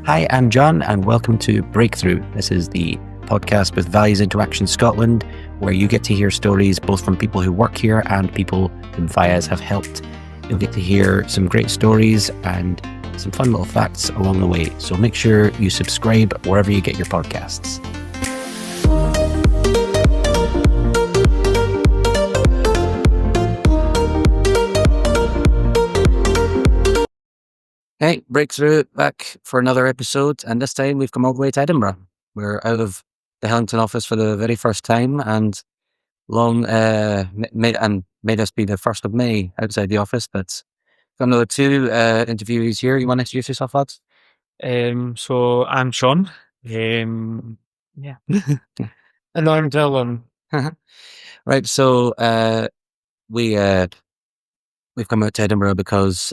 Hi, I'm John, and welcome to Breakthrough. This is the podcast with Values Interaction Scotland, where you get to hear stories both from people who work here and people whom VIAs have helped. You'll get to hear some great stories and some fun little facts along the way. So make sure you subscribe wherever you get your podcasts. Hey, Breakthrough back for another episode, and this time we've come all the way to Edinburgh. We're out of the Hellington office for the very first time, and made us be the first of May outside the office. But got another two interviewees here. You want to introduce yourself, lads? So I'm Sean. Yeah. And I'm Dylan. Right. So we've come out to Edinburgh because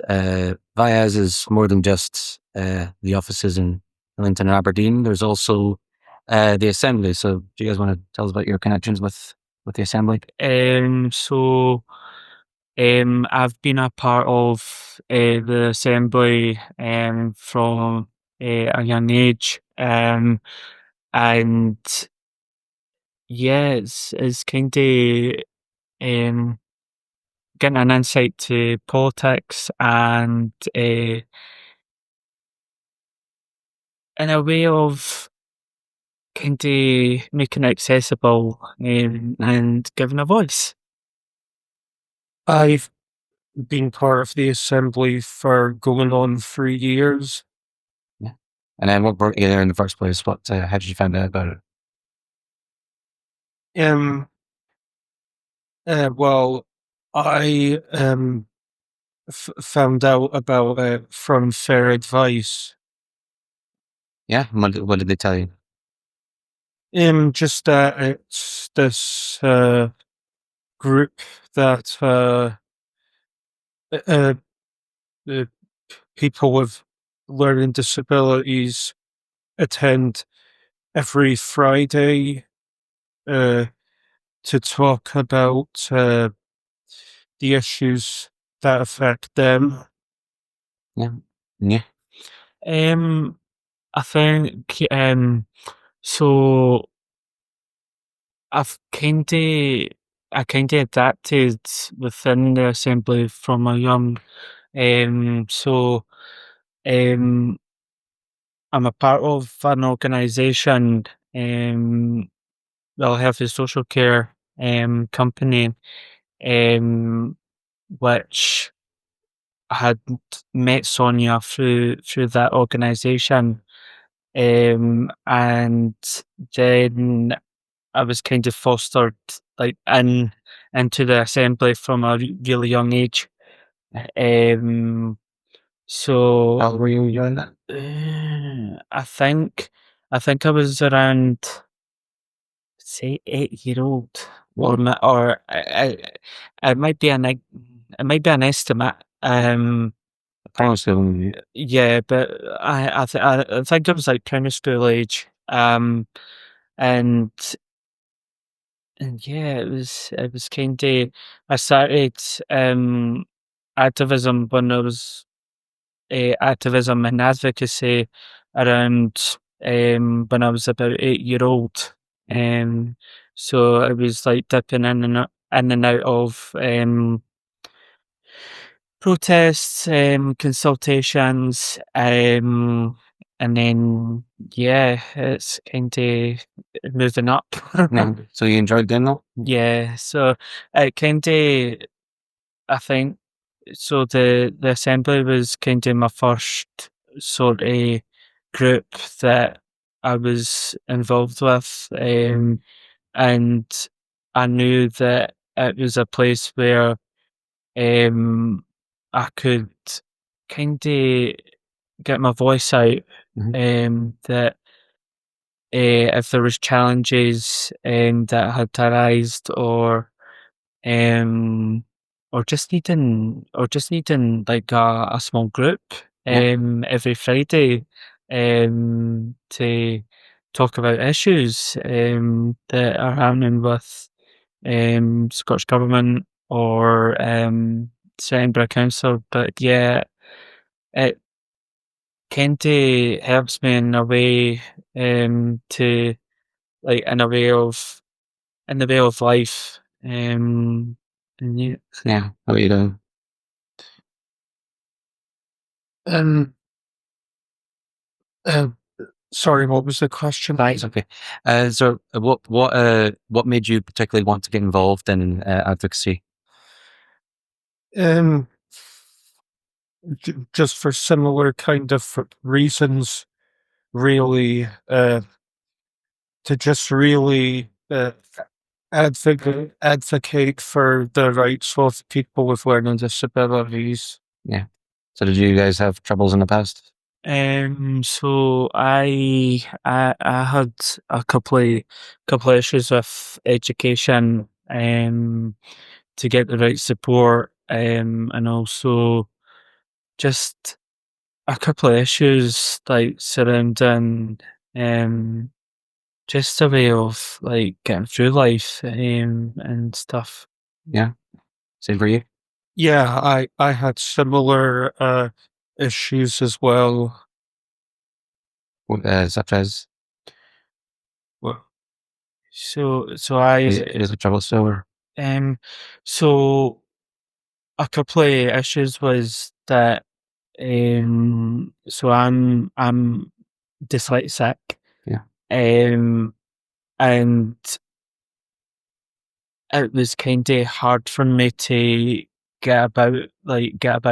VIAs is more than just the offices in Hillington and Aberdeen. There's also the Assembly. So do you guys want to tell us about your connections with the Assembly? I've been a part of the Assembly from a young age. And yeah, it's kind of getting an insight to politics and in a way of kind of making it accessible and giving a voice. I've been part of the Assembly for going on 3 years. Yeah. And then what brought you there in the first place? How did you find out about it? Well, I found out about it from Fair Advice. Yeah. What did they tell you? Just that it's this group that the people with learning disabilities attend every Friday to talk about the issues that affect them. Yeah. Yeah. I think so. I kind of adapted within the Assembly from a young. So I'm a part of an organisation, well, health and social care company, which I had met Sonia through that organisation, and then I was kind of fostered like into the Assembly from a really young age. So How old were you when you joined that? I think I was around, say, 8 year old, or it might be an estimate. Primary school. Yeah, but I think it was like primary school age. And yeah, it was kind of, I started activism when I was activism and advocacy around when I was about 8 year old. So I was like dipping in and out of protests, consultations, and then yeah, it's kind of moving up. Yeah. So you enjoyed doing that? Yeah, so it kind of, I think, so the Assembly was kind of my first sort of group that I was involved with, and I knew that it was a place where I could kind of get my voice out. That if there was challenges that had arisen, um, or just needing like a small group every Friday to talk about issues that are happening with Scottish Government or Edinburgh Council. But yeah, it kind of helps me in a way, to like in the way of life. And you, Yeah. How are you doing? Um, uh, sorry, what was the question? It's okay. So what made you particularly want to get involved in advocacy? Um, just for similar kind of reasons, really, to just really advocate for the rights of people with learning disabilities. Yeah. So did you guys have troubles in the past? so I had a couple of issues with education, to get the right support, and also just a couple of issues like surrounding, um, just a way of like getting through life, and stuff. Yeah. Same for you? Yeah, I had similar issues as well. Such as Well, So I, is it trouble still or? so a couple of issues was that, so I'm dyslexic, Yeah. um, and it was kind of hard for me to get about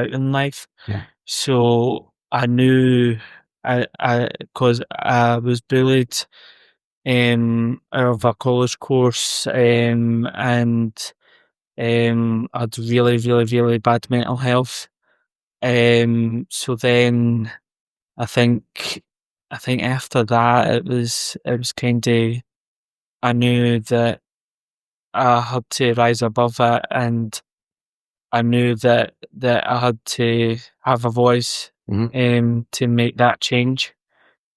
in life. Yeah. So I knew, because I was bullied, out of a college course, and I had really, really, really bad mental health. So then I think I think after that it was kind of, I knew that I had to rise above it, and I knew that I had to have a voice, Hmm. to make that change.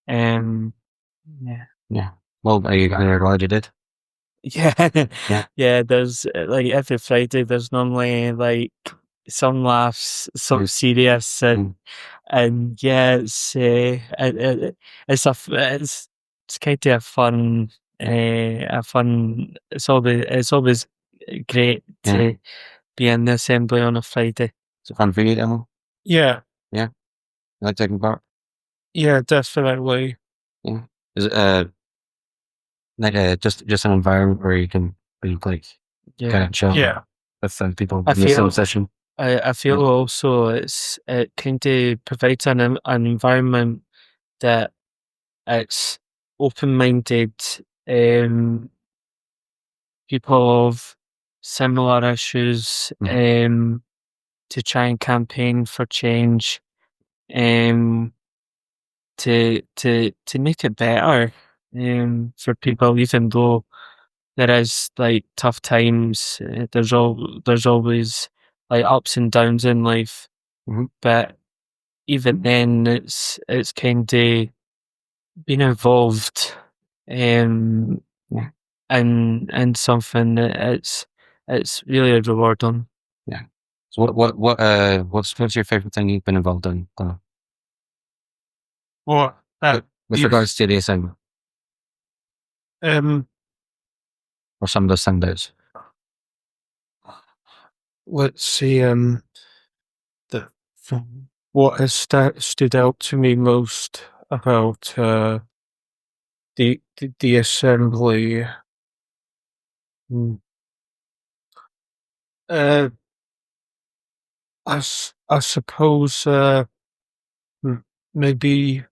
Um, yeah. Yeah. Well, are you glad you did? Yeah, Yeah. yeah. There's like every Friday. There's normally like some laughs, some Mm. serious, Mm. and yeah, it's it's kind of a fun. It's always great Yeah. to be in the assembly on a Friday. Is it fun for you, Demo? yeah, Yeah. You like taking part? yeah, definitely. Yeah. Is it like just an environment where you can be like kind Yeah, of chill Yeah, with people I in the same feel session? I feel also it kind of provides an environment that it's open-minded, um, people of similar issues, Mhm. to try and campaign for change, um, to make it better, for people, even though there is like tough times. There's always like ups and downs in life, Mhm. but even then, it's kind of being involved, um, Yeah. in something that it's really rewarding. Yeah. So what's your favorite thing you've been involved in what with you regards to the assignment um or some of those standouts? let's see, the what has stood out to me most about the assembly. Hmm. Uh, I suppose m- maybe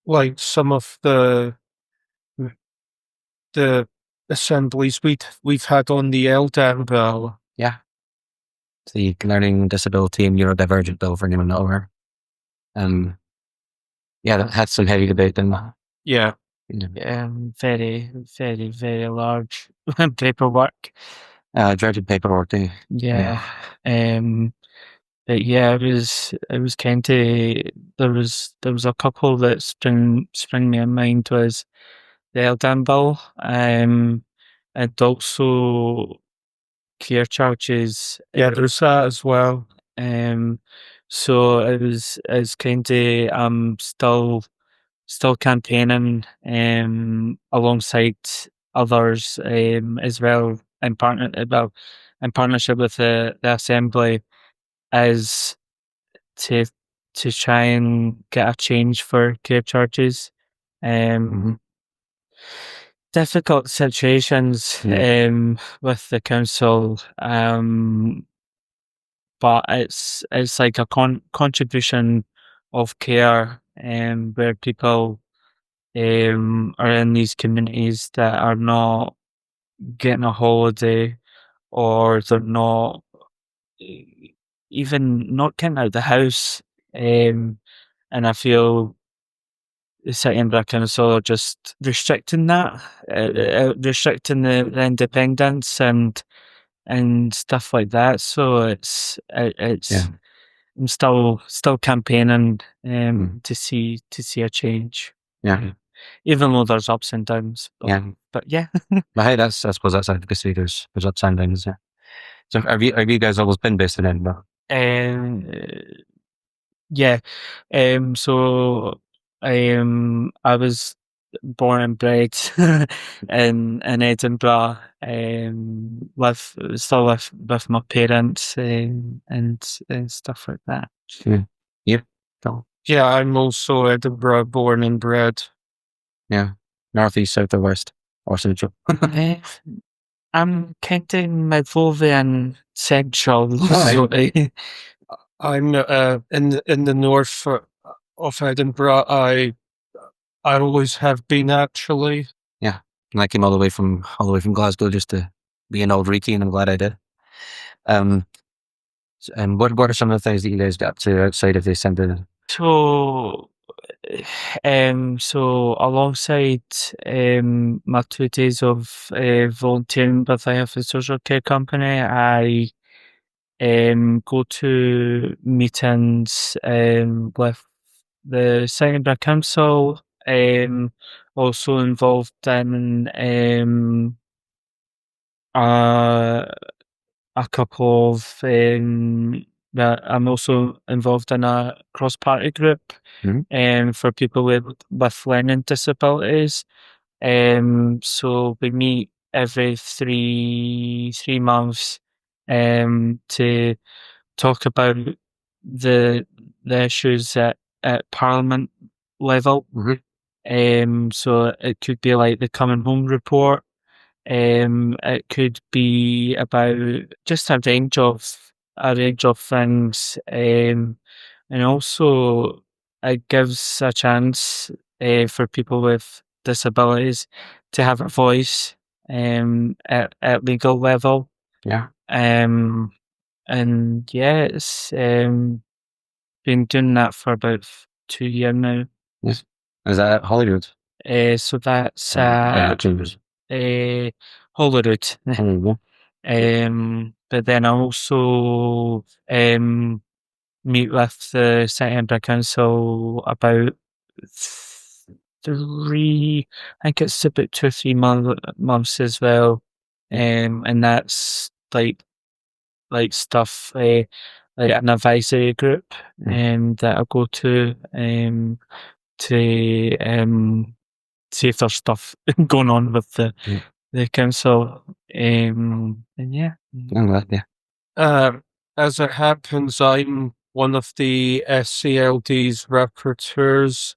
like some of the assemblies we've had on the LDAN bill. Yeah. The Learning Disability and Neurodivergent Bill for anyone not aware. Yeah, that had some heavy debate in that. Yeah, Very, very, very large paperwork. Dreaded paperwork too. Yeah. Um, but yeah, it was kind of, there was a couple that spring me in mind was the Eldan Bill, and also care charges. yeah, there's that as well. Um, So it's kind of still campaigning alongside others as well in partnership with the assembly as to try and get a change for care charges. Mhm. Difficult situations with the council, but it's like a contribution of care where people are in these communities that are not getting a holiday, or they're not even not getting out of the house. And I feel the City and Borough Council are just restricting that, restricting the independence and stuff like that. So it's Yeah. I'm still campaigning to see a change. Yeah. Even though there's ups and downs. Yeah. But yeah. But hey, I suppose that's advocacy. There's ups and downs. Yeah. So have you guys always been based in Edinburgh? Yeah. So I was born and bred in Edinburgh, still with my parents, and stuff like that. Yeah. Yep. Cool. Yeah, I'm also Edinburgh born and bred. Yeah. North, east, south, or west, or central. I'm kind of Midlothian central. Oh, I'm in the north of Edinburgh. I always have been, actually. Yeah. And I came all the way from Glasgow just to be an old Reekie, and I'm glad I did. And what are some of the things that you guys got up to outside of the assembly? So, so alongside my 2 days of volunteering with a health and social care company, I go to meetings with the City and Borough Council. Also involved in uh, a couple of that I'm also involved in a cross-party group for people with learning disabilities. So we meet every three months to talk about the issues at Parliament level. So it could be like the Coming Home Report. It could be about just a range of things, and also it gives a chance for people with disabilities to have a voice at legal level. Yeah. And yeah, it's been doing that for about 2 years now. Yes. Is that at Holyrood? So that's Chambers. Holyrood. Oh, yeah. But then I also meet with the City and Borough Council about I think it's about 2 or 3 months as well. And that's like stuff like an advisory group that I go to see if there's stuff going on with the council. And yeah. I'm glad, yeah. As it happens, I'm one of the SCLD's rapporteurs.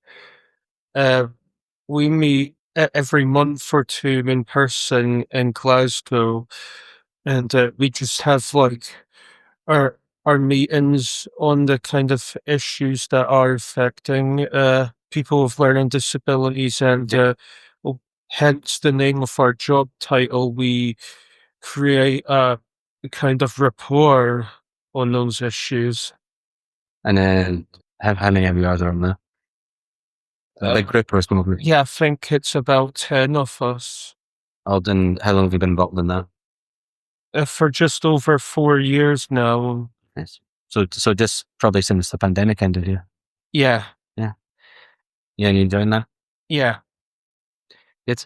We meet every month or two in person in Glasgow, and we just have like our meetings on the kind of issues that are affecting people with learning disabilities, and well, hence the name of our job title. We create a kind of rapport on those issues. And then how many of you are there on there? A big group or a small group? Yeah, I think it's about 10 of us. And how long have you been involved in that? For just over 4 years now. Yes. So just probably since the pandemic ended, yeah. Yeah. Yeah. Yeah, you enjoying that? Yeah. Good.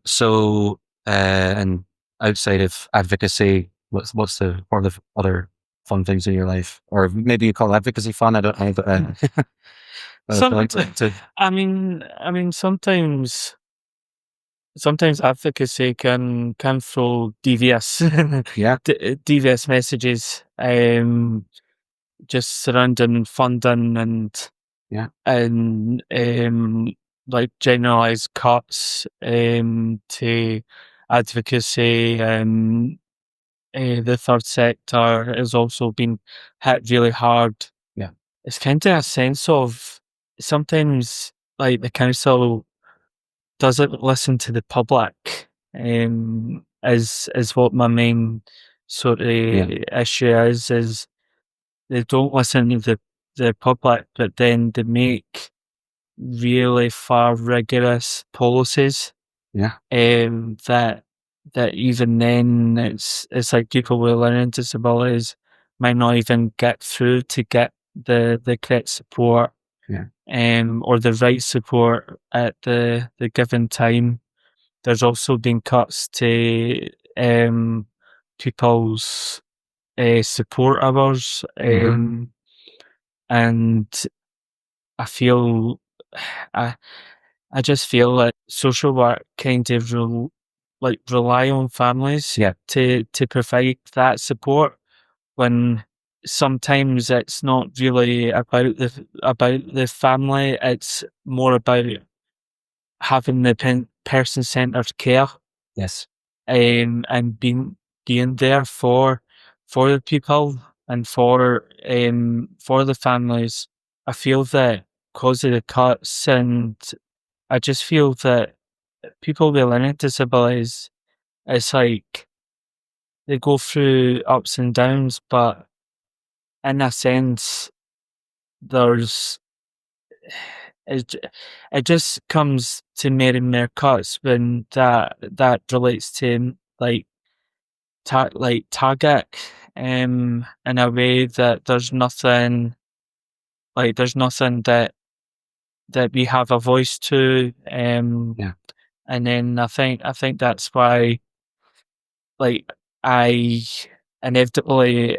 So and outside of advocacy, what are the other fun things in your life, or maybe you call advocacy fun. I don't know, but I mean, sometimes advocacy can throw devious, yeah, devious messages, just surrounding funding yeah, and like generalized cuts to advocacy. The third sector has also been hit really hard. yeah, It's kind of a sense of sometimes like the council doesn't listen to the public. Is what my main sort of issue is they don't listen to the public, but then they make really far rigorous policies. yeah, That even then it's like people with learning disabilities might not even get through to get the correct support, yeah, or the right support at the given time. There's also been cuts to people's support hours, and I feel I I just feel like social work kind of rely on families yeah, to provide that support, when sometimes it's not really about the family. It's more about having the person centered care, yes, and being there for the people and for the families. I feel that because of the cuts, and I just feel that people with learning disabilities, it's like they go through ups and downs, but in a sense, there's it, it just comes to more and more cuts when that relates to like target, in a way that there's nothing that we have a voice to, yeah, and then I think that's why, like, I inevitably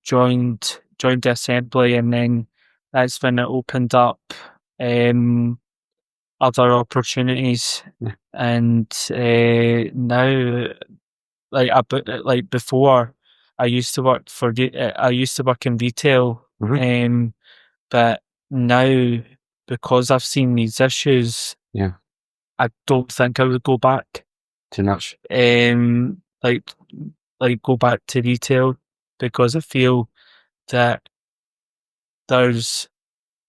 joined the assembly, and then that's when it opened up um other opportunities. yeah. And now, like before, I used to work in retail, Mm-hmm. but now, because I've seen these issues, Yeah, I don't think I would go back. too much. Um, like go back to retail, because I feel that there's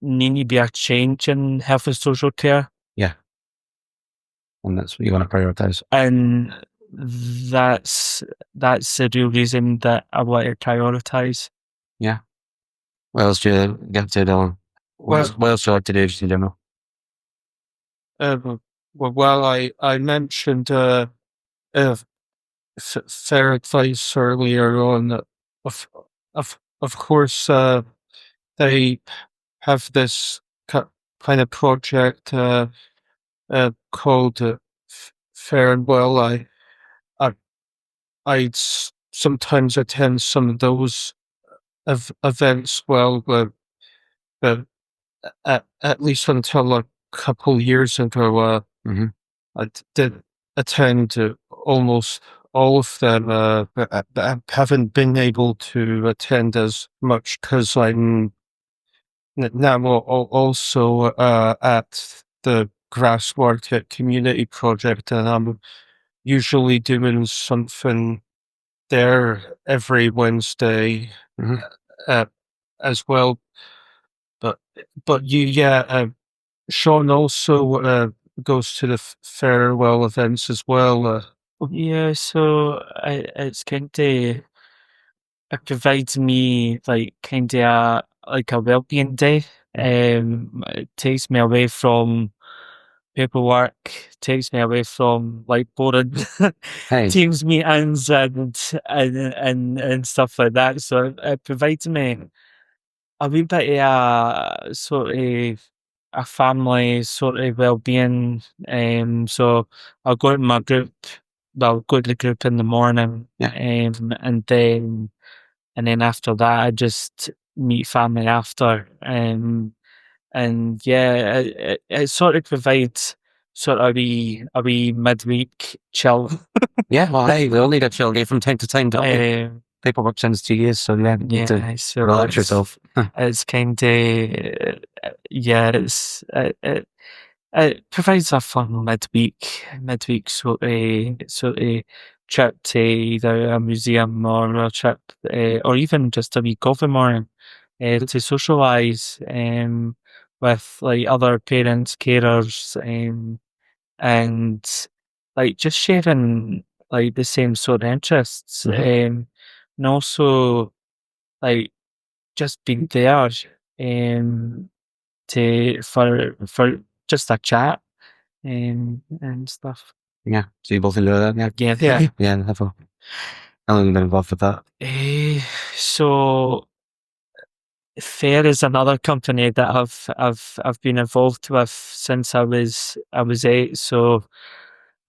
need to be a change in health and social care, Yeah, and that's what you want to prioritize. and that's the real reason that I want to prioritize. Yeah. What else do you get to, Dylan? What else do you like to do just in general? Well, I mentioned fair advice earlier on. Of of course, they have this kind of project called Fair and Well. I sometimes attend some of those events. Well, but at least until a couple years ago, Mm-hmm. I did attend almost all of them, but I haven't been able to attend as much because I'm now also at the Grass Market Community Project, and I'm usually doing something there every Wednesday Mm-hmm. uh, as well. But yeah, Sean also goes to the farewell events as well. Yeah, so it's kind of, it provides me like kind of like a well-being day. It takes me away from paperwork, takes me away from like boring Hey, teams meetings and stuff like that. So it provides me a wee bit of a sort of a family sort of well-being. So I'll go to my group. I'll go to the group in the morning, yeah, and then and then after that, I just meet family after. And yeah, it sort of provides sort of a wee midweek chill. Yeah, well, hey, we all need a chill day from time to time, don't we? Paperwork tends 2 years, so yeah, you need to Yeah, so relax yourself. it's kind of yeah, it provides a fun midweek sort of trip to either a museum or a trip, or even just a wee coffee morning, to socialise with like other parents, carers, and like just sharing like the same sort of interests, and also like just being there, to for just a chat, and stuff. Yeah, so you both enjoy that, yeah? Yeah. Yeah, how long have you been involved with that? So Fair is another company that I've been involved with since I was 8. So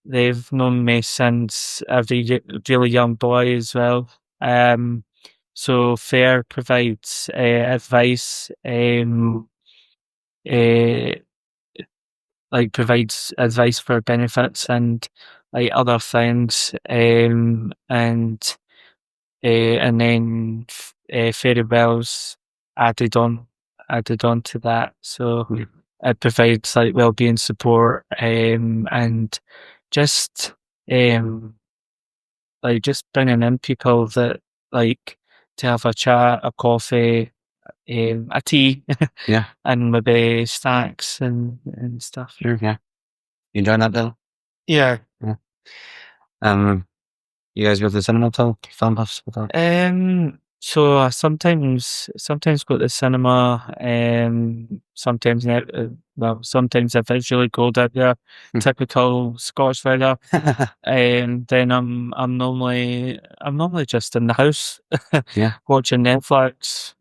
they've known me since a really young boy as well. So Fair provides advice, uh, like provides advice for benefits and like other things, and then Fairy Bells added on added on to that. So it provides like wellbeing support, and just um like just bringing in people that like to have a chat, a coffee, a tea, Yeah, and maybe snacks and stuff. sure, yeah. You enjoying that, Bill? Yeah. Yeah. You guys go to the cinema at all? Film buffs at all? So I sometimes go to the cinema. Sometimes sometimes if it's really cold out there, typical Scottish weather. Then I'm normally just in the house, Yeah. watching Netflix.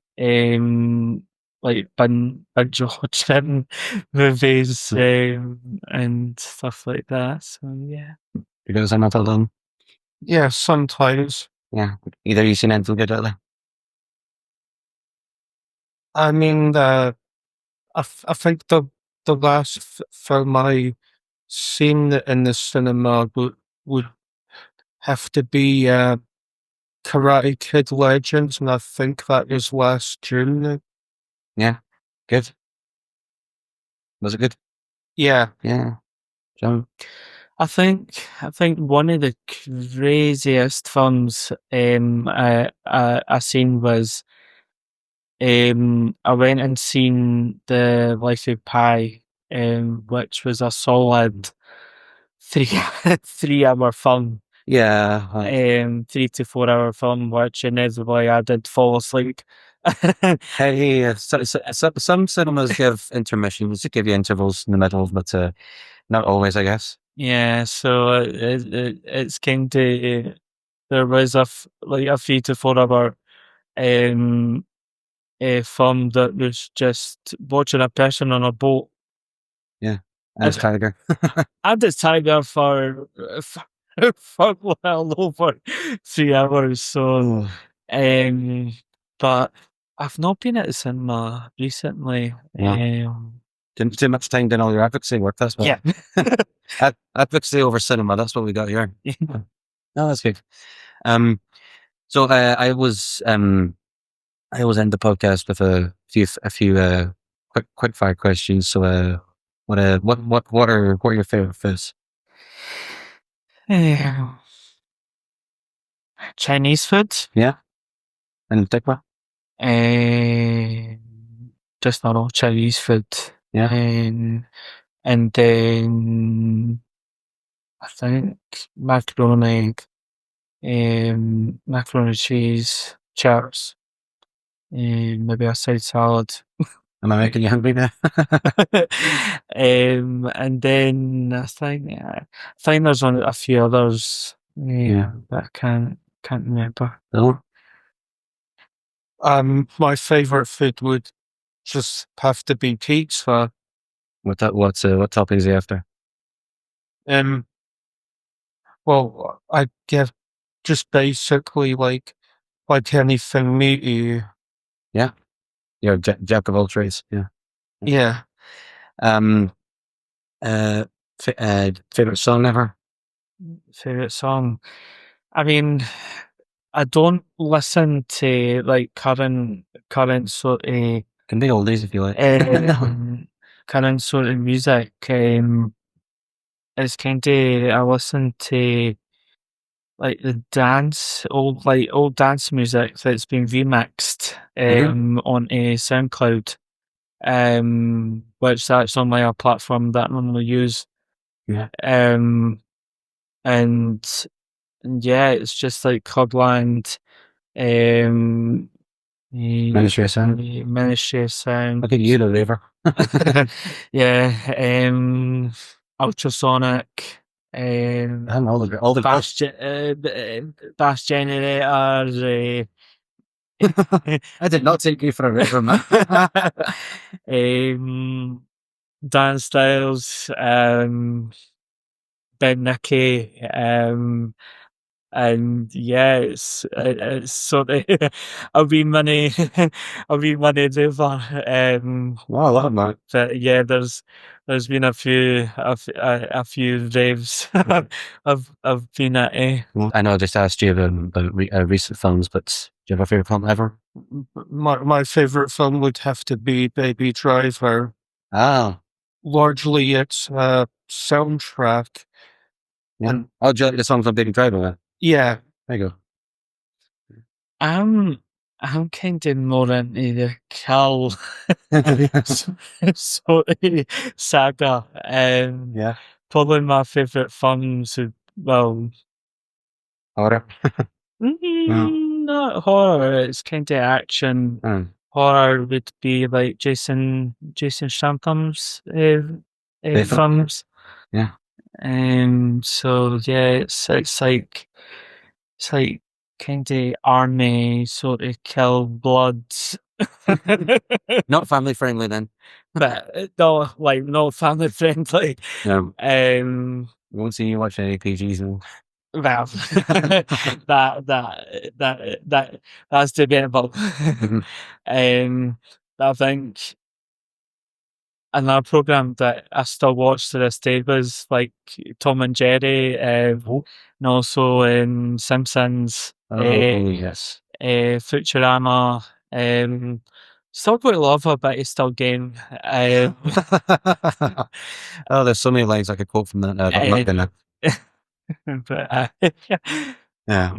Like binge watching movies, and stuff like that. So yeah. You go to the cinema at all, Dylan? Yeah, sometimes. Yeah. Either you seen anything good lately? I mean, I think the last film I seen in the cinema would have to be Karate Kid Legends, and I think that was last June. Yeah. Good. Was it good? Yeah. Yeah. John? I think one of the craziest films I seen was I went and seen The Life of Pi, which was a solid three 3 hour film. Yeah. 3 to 4 hour film, which inevitably I did fall asleep. Hey, some cinemas give intermissions, to give you intervals in the middle, but not always, I guess. Yeah, so it's kind of there was like a 3 to 4 hour um film that was just watching a person on a boat. Yeah. And it's Tiger. And it's tiger for well over 3 hours. So, but I've not been at the cinema recently. Yeah. Too much time doing all your advocacy work, that's what. Yeah. Advocacy over cinema, that's what we got here. No, that's good. So I was end the podcast with a few quick fire questions. So what are your favorite foods? Chinese food. Yeah, and Tikva. Just normal Chinese food. Yeah, And then I think macaroni cheese, chips, maybe a side salad. am I making you hungry now? And then I think there's a few others, Yeah. but I can't remember. No. My favorite food would just have to be pizza. What toppings are you after? Well, I get just basically like like anything meaty. Yeah. You're jack of all trades. Yeah. Yeah. Um, favorite song ever? Favorite song. I mean, I don't listen to like current sort of Can be oldies if you like. current sort of music. It's kind of I listen to like the old dance music that's been remixed onto SoundCloud. Which that's on my platform that I normally use. Yeah. And yeah, it's just like Clubland, Ministry of Sound. Ministry of Sound. Look at you, the raver. Yeah, Ultrasonic, And all the Bass Generators. I did not take you for a raver, man. Dan Styles, Ben Nicky, and yeah, it's sort of a wee money, a wee money river. Wow, I love it, man. But yeah, there's been a few raves I've been at. Well, I know I just asked you about recent films, but do you have a favorite film ever? My favorite film would have to be Baby Driver. Ah, Largely, it's a soundtrack. yeah. And Oh, do you like the song from Baby Driver? Man? yeah, There you go. I'm kind of more into the Cal sort of saga. Yeah. Probably my favorite films would, well, Horror. No. not horror. It's kind of action. Mm. Horror would be like Jason Statham's Favorite? films. Yeah. So yeah, it's like kind of army sort of kill bloods. Not family friendly then. But no, like not family friendly. No. Um, Won't see you watch any PGs. No. well, that's debatable. I think another program that I still watch to this day was like Tom and Jerry, and also Simpsons, Oh, yes. Futurama. Still quite love a bit of still game. Oh, there's so many lines I could quote from that. But I'm not gonna. But Yeah.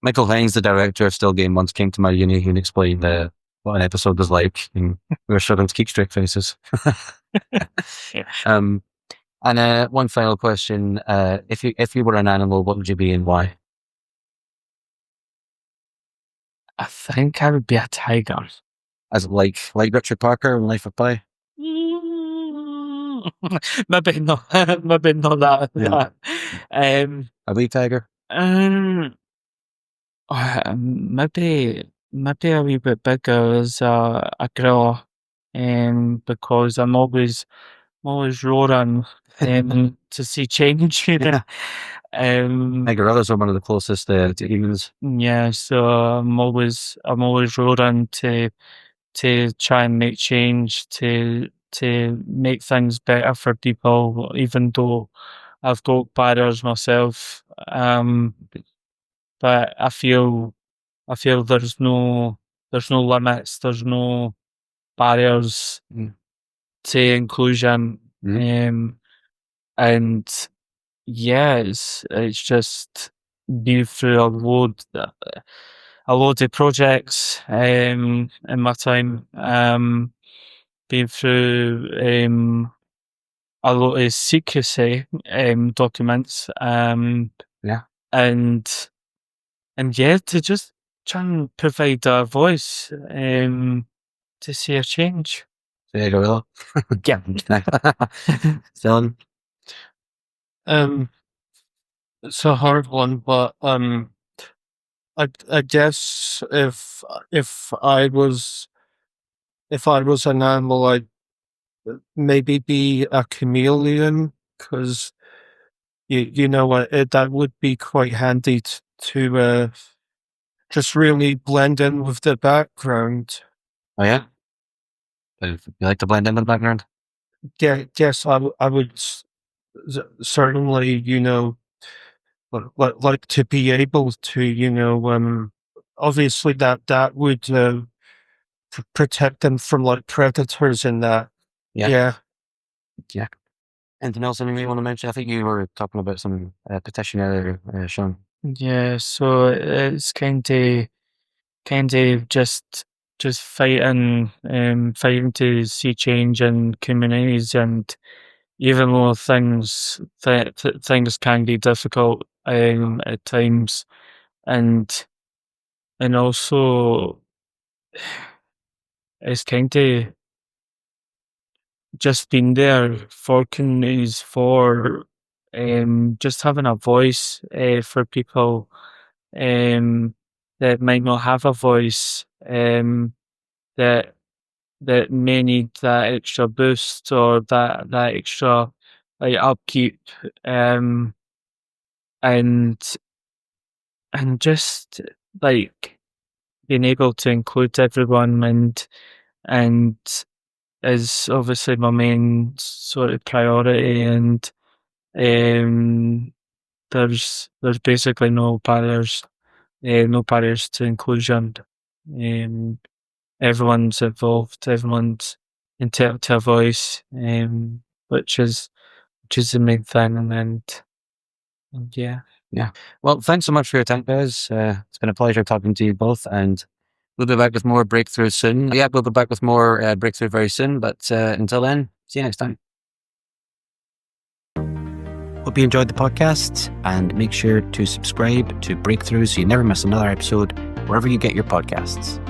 Michael Hines, the director of Still Game, once came to my uni and explained what an episode was like, and we were struggling to keep straight faces. And one final question: if you were an animal, what would you be and why? I think I would be a tiger. As like Richard Parker in Life of Pi? Maybe not. Maybe not that. Yeah. A wee tiger? Maybe a wee bit bigger as a gorilla, because I'm always roaring to see change. Yeah. Gorillas are one of the closest to humans. Yeah, so I'm always roaring to try and make change, to make things better for people, even though I've got barriers myself. But I feel there's no limits, there's no barriers to inclusion. And yeah, it's just been through a load of projects in my time. Been through a lot of secrecy documents. Yeah. And yeah, to just try and provide a voice to see a change. Say a gorilla. Yeah. Dylan? it's a hard one, but I guess if I was an animal, I'd maybe be a chameleon, because you know what, that would be quite handy to just really blend in with the background. Oh yeah? You like to blend in with the background? Yeah, yes, I would certainly, like to be able to, obviously that would protect them from like predators and that. Yeah. Yeah. Yeah. Anything else you want to mention? I think you were talking about some petition earlier, Sean. Yeah, so it's kind of just fighting to see change in communities, and even though things can be difficult at times, and also it's kind of just been there for communities, for just having a voice for people um, that might not have a voice, that may need that extra boost or that extra like upkeep, um, and just like being able to include everyone, and is obviously my main sort of priority, and um, there's basically no barriers to inclusion. Um, Everyone's involved, everyone's entitled to a voice, which is the main thing, and yeah. Yeah. Well, thanks so much for your time, guys. It's been a pleasure talking to you both, and we'll be back with more breakthroughs soon. Yeah, we'll be back with more breakthrough very soon. But until then, see you next time. Hope you enjoyed the podcast, and make sure to subscribe to Breakthrough so you never miss another episode wherever you get your podcasts.